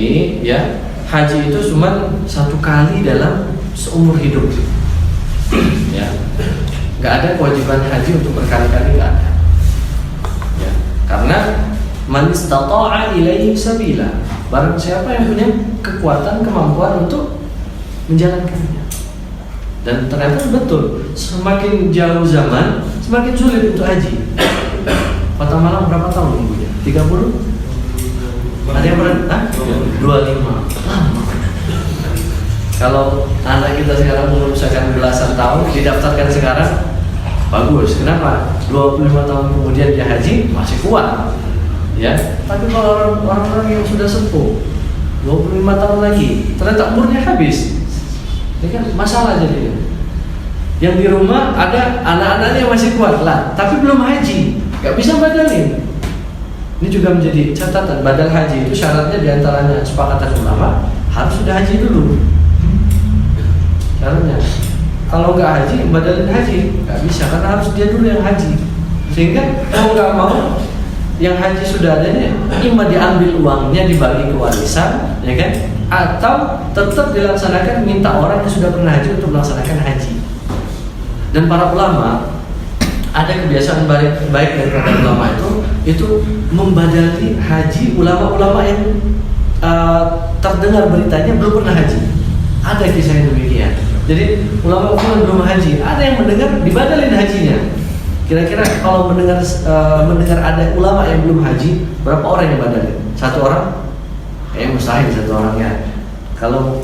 ya, haji itu cuma 1 kali dalam seumur hidup ya, nggak ada kewajiban haji untuk berkali-kali, nggak ada ya, karena man istata'a ilaihi sabila, barang siapa yang punya kekuatan, kemampuan untuk menjalankannya. Dan ternyata betul, semakin jauh zaman semakin sulit untuk haji. Kota Malang berapa tahun nunggunya? 30? Ada yang pernah? 25. Lama. Kalau anak kita sekarang umur misalkan belasan tahun didaftarkan sekarang, bagus. Kenapa? 25 tahun kemudian dia haji masih kuat. Ya. Tapi kalau orang-orang yang sudah sepuh 25 tahun lagi, ternyata umurnya habis. Ini kan masalah jadinya. Yang di rumah ada anak-anaknya masih kuat lah, tapi belum haji, nggak bisa badalin. Ini juga menjadi catatan. Badal haji itu syaratnya diantaranya sepakatan ulama harus sudah haji dulu. Syaratnya. Kalau nggak haji, badalin haji nggak bisa karena harus dia dulu yang haji. Sehingga kalau nggak mau yang haji sudah adanya, ima diambil uangnya dibagi ke warisan, ya kan? Atau tetap dilaksanakan, minta orang yang sudah pernah haji untuk melaksanakan haji. Dan para ulama ada kebiasaan baik dari para ulama itu membadali haji ulama-ulama yang terdengar beritanya belum pernah haji. Ada kisah yang demikian. Jadi ulama-ulama belum haji, ada yang mendengar dibadalin hajinya. Kira-kira kalau mendengar ada ulama yang belum haji, berapa orang yang badalin? 1 orang? Mustahil 1 orang ya. Kalau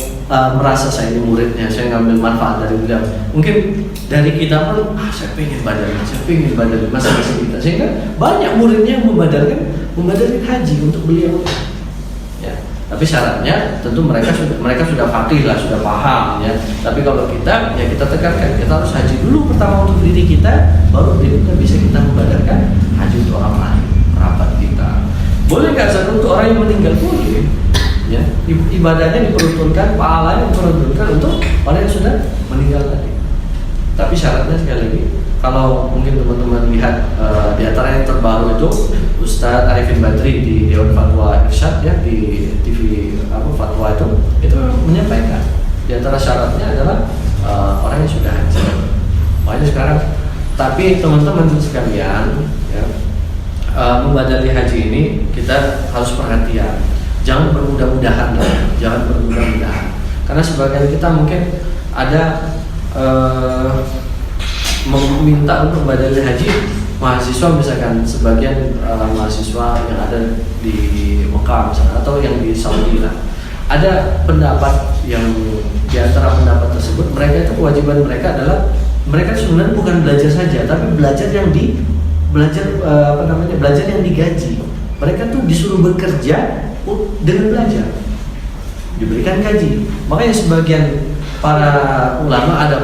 merasa saya ini muridnya, saya ngambil manfaat dari beliau, mungkin dari kita pun saya pengen badalin masing-masing kita, sehingga banyak muridnya yang membadalin haji untuk beliau ya. Tapi syaratnya tentu mereka sudah faqih lah, sudah paham ya. Tapi kalau kita ya kita tekankan, kita harus haji dulu pertama untuk diri kita, baru berikutnya bisa kita membadalkan haji untuk orang lain, kerabat kita. Boleh nggak zakat untuk orang yang meninggal? Boleh. Ya, ibadahnya diperuntukkan, pahalanya diperuntukkan untuk orang yang sudah meninggal tadi. Tapi syaratnya sekali lagi, kalau mungkin teman-teman lihat di antara yang terbaru itu Ustadz Arifin Badri di Dewan Fatwa Irsyad ya, di TV Fatwa itu menyampaikan di antara syaratnya adalah orang yang sudah haji. Makanya sekarang, tapi teman-teman sekalian ya, membadali haji ini kita harus perhatian. Jangan bermudah-mudahan lah, jangan bermudah-mudahan. Karena sebagian kita mungkin ada meminta untuk badal haji mahasiswa, misalkan sebagian mahasiswa yang ada di Mekah misalkan, atau yang di Saudi lah. ada pendapat yang di antara pendapat tersebut, mereka itu kewajiban mereka adalah mereka sebenarnya bukan belajar saja, tapi belajar yang belajar yang digaji. Mereka tuh disuruh bekerja dengan belajar, diberikan gaji. Makanya sebagian para ulama, ada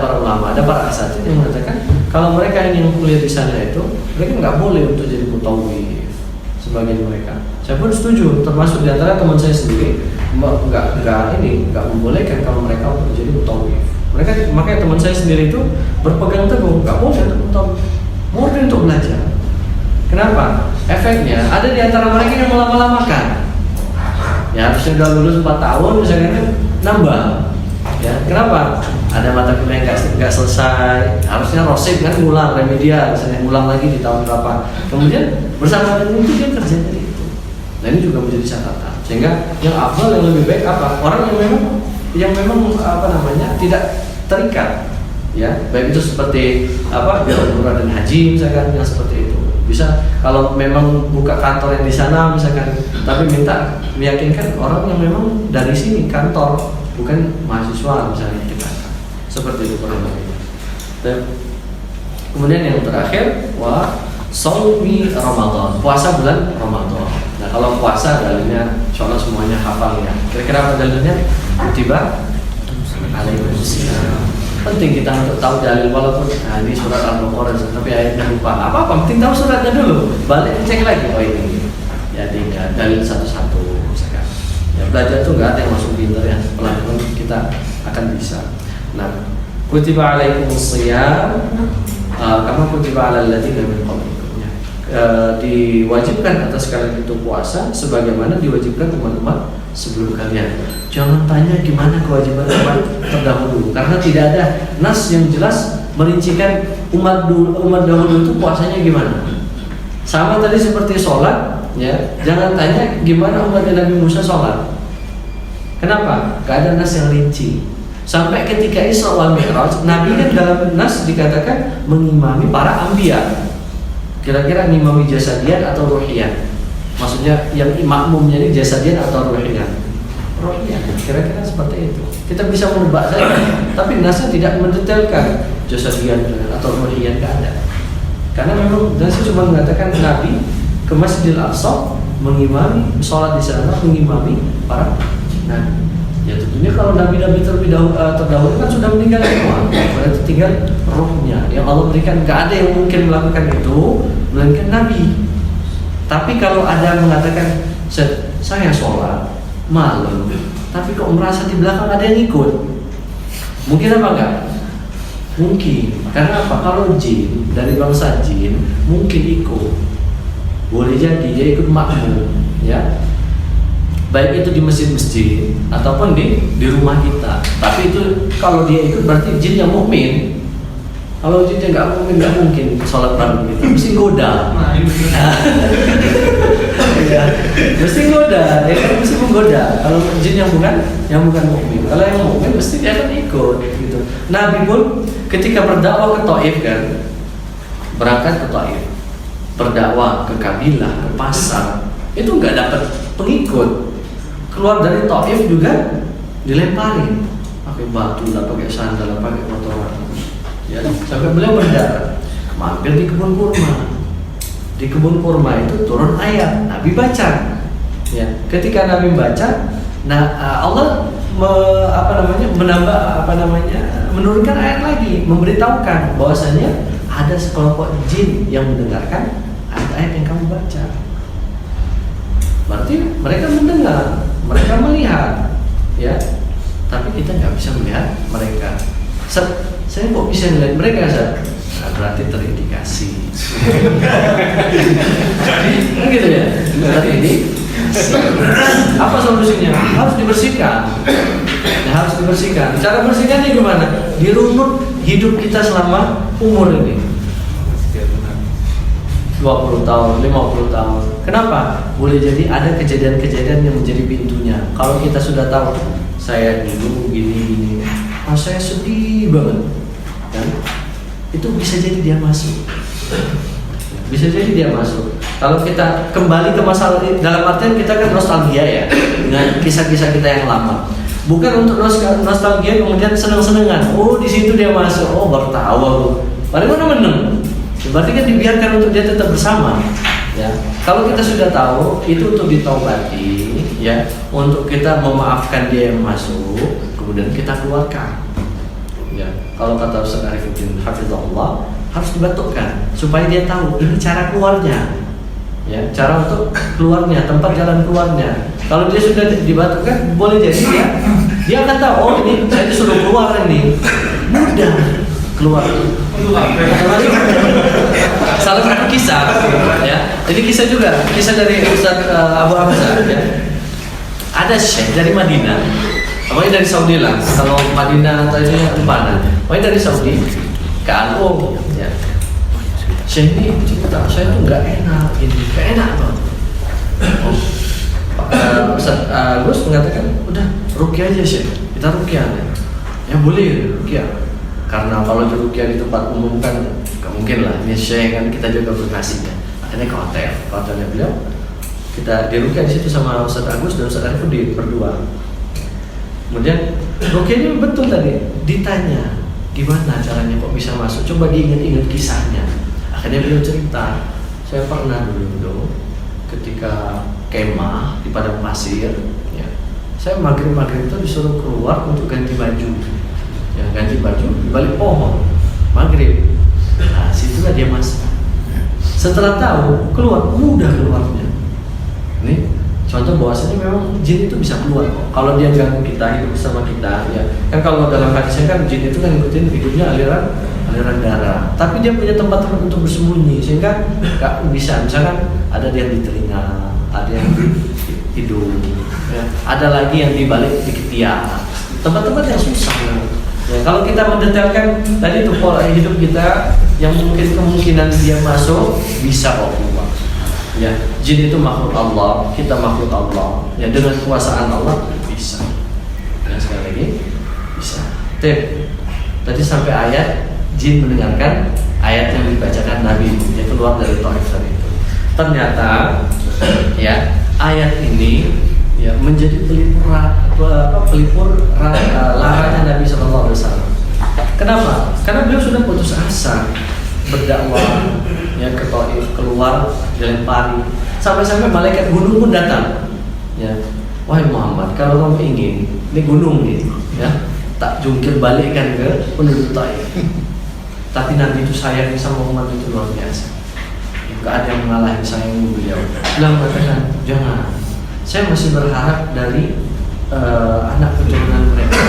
para asatidz yang mengatakan kalau mereka ingin kuliah di sana itu mereka nggak boleh untuk jadi mutawif. Sebagian mereka, saya pun setuju, termasuk di antara teman saya sendiri nggak membolehkan kalau mereka untuk jadi mutawif. Makanya teman saya sendiri itu berpegang teguh nggak boleh untuk mutawif, murni untuk belajar. Kenapa? Efeknya ada di antara mereka yang melama-lamakan. Ya harusnya udah lulus 4 tahun misalnya kan nambah. Ya, kenapa? Ada mata kuliah yang nggak selesai, harusnya rosip kan ngulang remedial, misalnya ngulang lagi di tahun berapa. Kemudian bersama dengan itu dia kerja dari itu. Nah ini juga menjadi catatan. Sehingga yang afdal, yang lebih baik apa? Orang yang memang tidak terikat, ya baik itu seperti biar umrah dan haji misalkan, yang seperti itu. Bisa kalau memang buka kantor yang di sana misalkan, tapi minta meyakinkan orang yang memang dari sini kantor, bukan mahasiswa misalnya kita. Seperti itu kurang lebih. Kemudian yang terakhir, shaumi Ramadan, puasa bulan Ramadan. Nah kalau puasa dalilnya, insyaallah semuanya hafal ya. Kira-kira apa dalilnya? Kutiba alaikumusiyam. Penting kita untuk tahu dalil, walaupun ini surat Al-Baqarah tapi ayatnya lupa. Apa-apa, penting tahu suratnya dulu. Balik cek lagi, oh ini. Jadi dalil satu-satu misalkan. Ya belajar tuh nggak ada yang langsung pintar ya. Pelan-pelan kita akan bisa. Nah, kutiba alaikumusiyam kama kutiba alal ladzina min qablikum. Diwajibkan atas kalian itu puasa sebagaimana diwajibkan umat-umat sebelum kalian. Jangan tanya gimana kewajiban umat terdahulu, karena tidak ada nas yang jelas merincikan umat dahulu itu puasanya gimana. Sama tadi seperti sholat, ya. Jangan tanya gimana umat Nabi Musa sholat. Kenapa? Gak ada nas yang rinci. Sampai ketika Isra wal Mi'raj, Nabi kan dalam nas dikatakan mengimami para anbiya. Kira-kira ngimami jasadian atau ruhiyan? Maksudnya yang makmumnya ini jasadian atau ruhiyan? Ruhiyan, kira-kira seperti itu. Kita bisa menebak saja, tapi nasnya tidak mendetailkan jasadian atau ruhiyan, tidak ada. Karena memang nasnya cuma mengatakan Nabi ke Masjidil Aqsa mengimami sholat di sana, mengimami para nabi. Ya tentunya kalau nabi-nabi terdahulu kan sudah meninggal semua, berarti tinggal rohnya yang Allah berikan. Gak ada yang mungkin melakukan itu melainkan Nabi. Tapi kalau ada mengatakan saya sholat malam, tapi kok merasa di belakang ada yang ikut, mungkin apa enggak? Mungkin. Karena apa? Kalau jin dari bangsa jin mungkin ikut, boleh jadi dia ikut makmum, ya. Baik itu di masjid-masjid ataupun di rumah kita. Tapi itu kalau dia ikut berarti jin yang mukmin. Kalau jinnya nggak mukmin, nggak mungkin sholat bareng gitu. Mesti goda. Ya, mesti goda. Ya kan mesti menggoda. Kalau jin yang bukan mukmin. Kalau yang mukmin mesti dia akan ikut gitu. Nabi pun ketika berdakwah ke Taif kan, berangkat ke Taif, berdakwah ke kabilah, ke pasar, itu nggak dapat pengikut. Keluar dari Taif juga dilemparin, pakai batu lah, pakai sandal lah, pakai kotoran. Ya, sampai beliau berdarat, mampir di kebun kurma. Di kebun kurma itu turun ayat, Nabi baca. Ya, ketika Nabi baca, Allah menurunkan ayat lagi, memberitahukan bahwasanya ada sekelompok jin yang mendengarkan ayat-ayat yang kamu baca. Berarti mereka mendengar, mereka melihat, ya. Tapi kita nggak bisa melihat mereka. Saya kok bisa melihat mereka, nah, berarti terindikasi. Gitu ya. Berarti ini apa solusinya? Harus dibersihkan. Ya, harus dibersihkan. Cara bersihkannya gimana? Dirunut hidup kita selama umur ini. 20 tahun, 50 tahun. Kenapa? Boleh jadi ada kejadian-kejadian yang menjadi pintunya. Kalau kita sudah tahu, saya dulu gini-gini, saya sedih banget, kan? Itu bisa jadi dia masuk. Bisa jadi dia masuk. Kalau kita kembali ke masalah ini, dalam artian kita kan nostalgia ya dengan kisah-kisah kita yang lama. Bukan untuk nostalgia kemudian senang-senangan. Oh di situ dia masuk. Oh baru tahu aku. Padahal mana menang. Berarti kan dibiarkan untuk dia tetap bersama. Ya. Kalau kita sudah tahu itu untuk ditaubati, ya, untuk kita memaafkan dia yang masuk, kemudian kita keluarkan. Ya. Kalau kata Ustaz Arifuddin Hafizahullah, harus dibatukkan supaya dia tahu ini cara keluarnya. Ya, cara untuk keluarnya, tempat jalan keluarnya. Kalau dia sudah dibatukkan, boleh jadi dia akan tahu, oh ini saya disuruh keluar ini. Mudah keluar. Salah satu kisah, ya. Ini kisah juga, kisah dari Ustaz Abu Hamzah. Ya. Ada syekh dari Madinah, pokoknya dari Saudi lah. Kalau Madinah atau ini Empana, pokoknya dari Saudi ke Alum. Ya. Syekh ini cerita, saya tuh nggak enak, nggak enak bang. Ustaz Agus mengatakan, udah ruqyah aja Syekh, kita ruqyah. Ya boleh ruqyah. Karena kalau di ruqyah di tempat umum kan nggak mungkin lah, ini Syekh kan kita juga berkasih ya. Akhirnya ke hotelnya beliau. Kita di ruqyah di situ sama Ustaz Agus dan Ustaz Arifuddin berdua. Kemudian ruqyahnya betul tadi, ditanya gimana caranya kok bisa masuk, coba diingat-ingat kisahnya. Akhirnya beliau cerita, saya pernah dulu ketika kemah di padang pasir, ya, saya maghrib itu disuruh keluar untuk ganti baju, ya, ganti baju di balik pohon maghrib. Nah, situlah dia masuk. Setelah tahu keluar, mudah keluarnya. Ini contoh bahwasanya memang jin itu bisa keluar kok. Kalau dia ganggu kita, hidup bersama kita, ya kan kalau dalam hadisnya kan jin itu kan ngikutin hidupnya aliran darah. Tapi dia punya tempat untuk bersembunyi sehingga nggak bisa. Misalkan ada yang di telinga, ada yang di hidung, ya. Ada lagi yang di balik di ketiak. Tempat-tempat yang susah. Ya, kalau kita mendetailkan tadi itu pola hidup kita yang mungkin kemungkinan dia masuk bisa kok keluar. Ya, jin itu makhluk Allah, kita makhluk Allah. Ya, dengan kekuasaan Allah bisa. Dan sekali lagi bisa. Tadi sampai ayat jin mendengarkan ayat yang dibacakan Nabi, dia keluar dari Taif tadi itu. Ternyata ya ayat ini ya menjadi pelipur laranya Nabi SAW. Kenapa? Karena beliau sudah putus asa berdakwah ya ke Taif, keluar dilempari, sampai-sampai malaikat gunung pun datang. Ya, wahai Muhammad, kalau kamu ingin ini gunung nih, ya tak jungkir balikkan ke penduduk Taif. Tapi Nabi itu sayang sama umat itu luar biasa. Gak ada yang mengalahkan sayang beliau. Beliau mengatakan, jangan. Saya masih berharap dari anak keturunan mereka.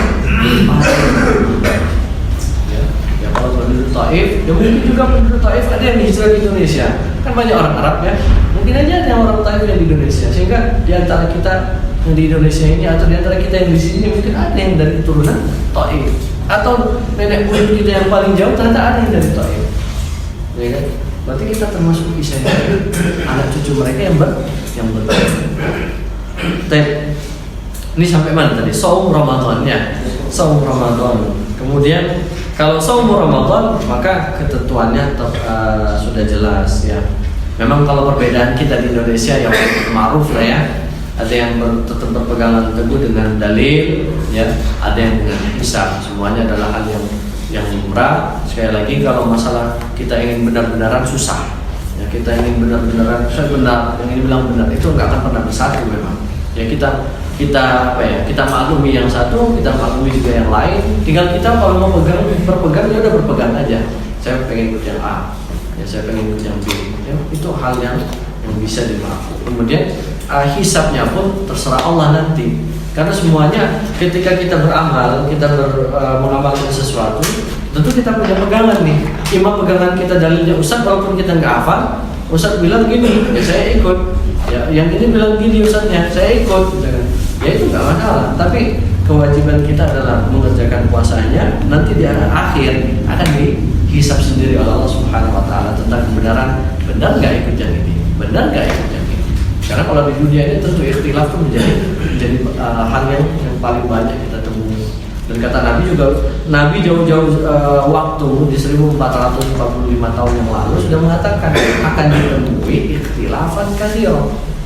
Ya kalau penduduk Taif, ya mungkin juga penduduk Taif ada yang hijrah di Indonesia. Kan banyak orang Arab ya. Mungkin aja ada orang Taif yang di Indonesia. Sehingga di antara kita yang di Indonesia ini atau di antara kita yang di sini mungkin ada yang dari keturunan Taif. Atau nenek buyut kita yang paling jauh ternyata ada yang dari Taif, ya kan? Berarti kita termasuk kisah anak cucu mereka yang ini sampai mana tadi? Saum Ramadan ya, saum Ramadan. Kemudian kalau saum Ramadan maka ketentuannya sudah jelas ya. Memang kalau perbedaan kita di Indonesia yang ma'ruf lah ya. Ada yang tetap berpegangan teguh dengan dalil, ya. Ada yang dengan hisab. Semuanya adalah hal yang lumrah. Sekali lagi kalau masalah kita ingin benar-benaran susah, ya kita ingin benar-benaran saya benar, yang ini bilang benar itu nggak akan pernah bersatu memang. Ya kita kita maklumi yang satu, kita maklumi juga yang lain. Tinggal kita kalau mau berpegang ya udah berpegang aja. Saya pengen ikut yang A, ya saya pengen ikut yang B. Ya, itu hal yang bisa dimaafkan. Kemudian hisabnya pun terserah Allah nanti. Karena semuanya ketika kita beramal, kita mengamalkan sesuatu, tentu kita punya pegangan nih. Imam pegangan kita dalilnya Ustaz, walaupun kita nggak hafal, Ustaz bilang gini, ya saya ikut. Ya, yang ini bilang gini Ustaznya, saya ikut. Ya itu nggak masalah. Tapi kewajiban kita adalah mengerjakan puasanya. Nanti di akhir akan dihisab sendiri oleh Allah Subhanahu Wa Taala tentang kebenaran, benar nggak ikut yang ini, benar nggak ikut yang ini. Karena kalau di dunia ini tentu ikhtilaf itu menjadi hal yang paling banyak kita temui. Dan kata Nabi juga, Nabi jauh-jauh waktu di 1445 tahun yang lalu sudah mengatakan akan ditemui ikhtilafan katsira,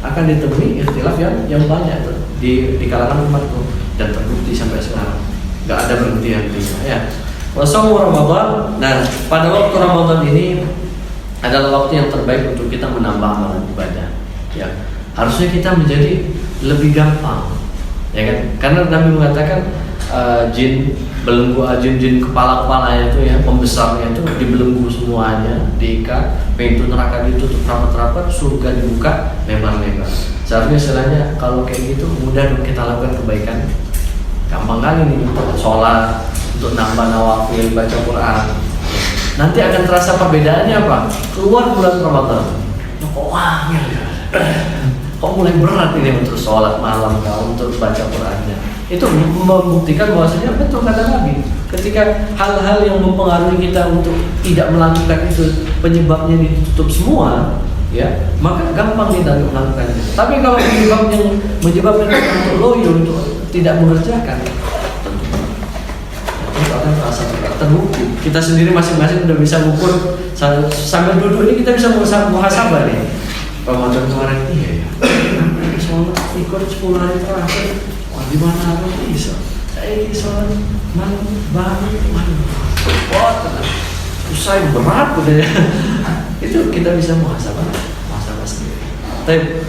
akan ditemui ikhtilaf yang banyak tuh di kalangan umatku, dan terbukti sampai sekarang nggak ada berhenti-hentinya ya. Wasaumu Ramadan. Nah, pada waktu Ramadan ini adalah waktu yang terbaik untuk kita menambah amalan ibadah. Ya, harusnya kita menjadi lebih gampang, ya kan? Karena Nabi mengatakan jin belenggu, jin kepala-kepalanya itu ya, pembesarnya itu dibelenggu semuanya, diikat, pintu neraka ditutup rapat-rapat, surga dibuka lebar-lebar. Seharusnya istilahnya kalau kayak gitu mudah dong kita lakukan kebaikan. Gampang kali nih untuk sholat, untuk nambah nawafil, baca Quran. Nanti akan terasa perbedaannya apa? Keluar bulan Ramadan, kok wangil ya? Kok mulai berat ini untuk sholat malam, untuk baca Qurannya. Itu membuktikan bahwasanya betul kata Nabi. Ketika hal-hal yang mempengaruhi kita untuk tidak melakukan itu penyebabnya ditutup semua, ya, maka gampang kita untuk melakukannya. Tapi kalau menyebabkan kita untuk loyo, untuk tidak mengerjakan, tentu akan terasa berat. Terbukti kita sendiri masing-masing udah bisa mengukur sambil duduk ini, kita bisa muhasabah nih. Ramadan kemarin iya ya, sholat ikut 10 hari terakhir, wah gimana aku bisa? Saya sholat malam bangun, wah tenang, usai berat udah ya. Itu kita bisa muhasabah sendiri. Tapi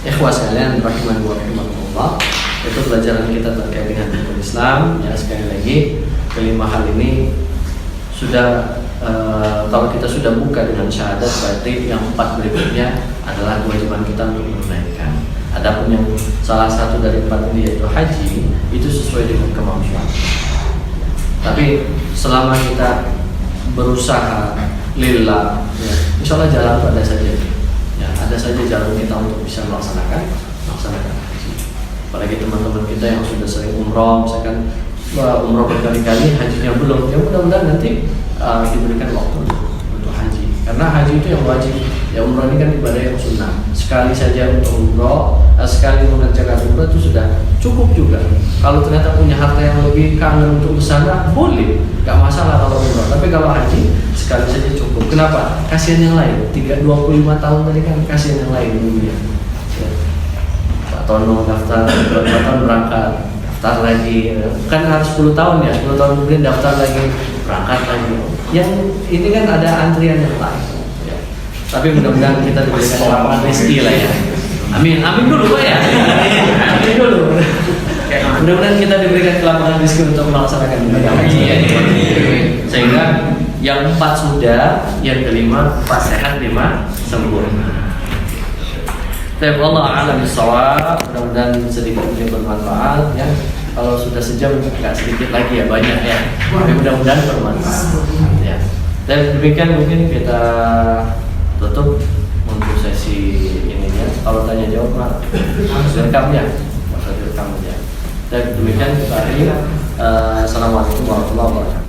ikhwas sekalian rahimani wa rahimakumullah, itu pelajaran kita terkait dengan hukum Islam. Ya, sekali lagi kelima hal ini sudah kalau kita sudah buka dengan syahadat, berarti yang 4 berikutnya adalah kewajiban kita untuk menunaikan. Adapun yang salah satu dari 4 ini yaitu haji, itu sesuai dengan kemampuan. Tapi selama kita berusaha lillah, ya, insya Allah jalan itu ada saja. Ya, ada saja jalan kita untuk bisa melaksanakan haji. Apalagi teman-teman kita yang sudah sering umroh, misalkan umroh berkali-kali, hajinya belum, ya mudah-mudahan nanti diberikan waktu untuk haji. Karena haji itu yang wajib. Ya, umroh ini kan ibadah yang sunnah. Sekali saja untuk umroh, sekali mengerjakan umroh itu sudah cukup juga. Kalau ternyata punya harta yang lebih, kangen untuk kesana, boleh, gak masalah kalau umroh. Tapi kalau haji sekali saja cukup. Kenapa? Kasihan yang lain. 25 tahun tadi kan kasihan yang lain dunia. Ya. Pak Tono daftar 2 tahun berangkat, daftar lagi, kan harus 10 tahun ya, 10 tahun kemudian daftar lagi, berangkat lagi. Yang ini kan ada antrian yang lain ya. Tapi mudah-mudahan kita diberikan kelapangan rezeki lah ya. Amin, amin dulu Pak ya. Amin dulu. Mudah-mudahan kita diberikan kelapangan rezeki untuk melaksanakan ibadah haji ya. Sehingga yang 4 sudah, yang kelima 4 sehat, 5 sempurna. Tapi Allah a'lam bishawab. Mudah-mudahan sedikit ini bermanfaat ya. Kalau sudah sejam nggak sedikit lagi ya, banyak ya. Tapi mudah-mudahan bermanfaat ya. Dan demikian mungkin kita tutup untuk sesi ini ya. Kalau tanya jawab mah direkam ya, masa direkam ya. Dan demikian kita akhiri. Assalamualaikum warahmatullahi wabarakatuh.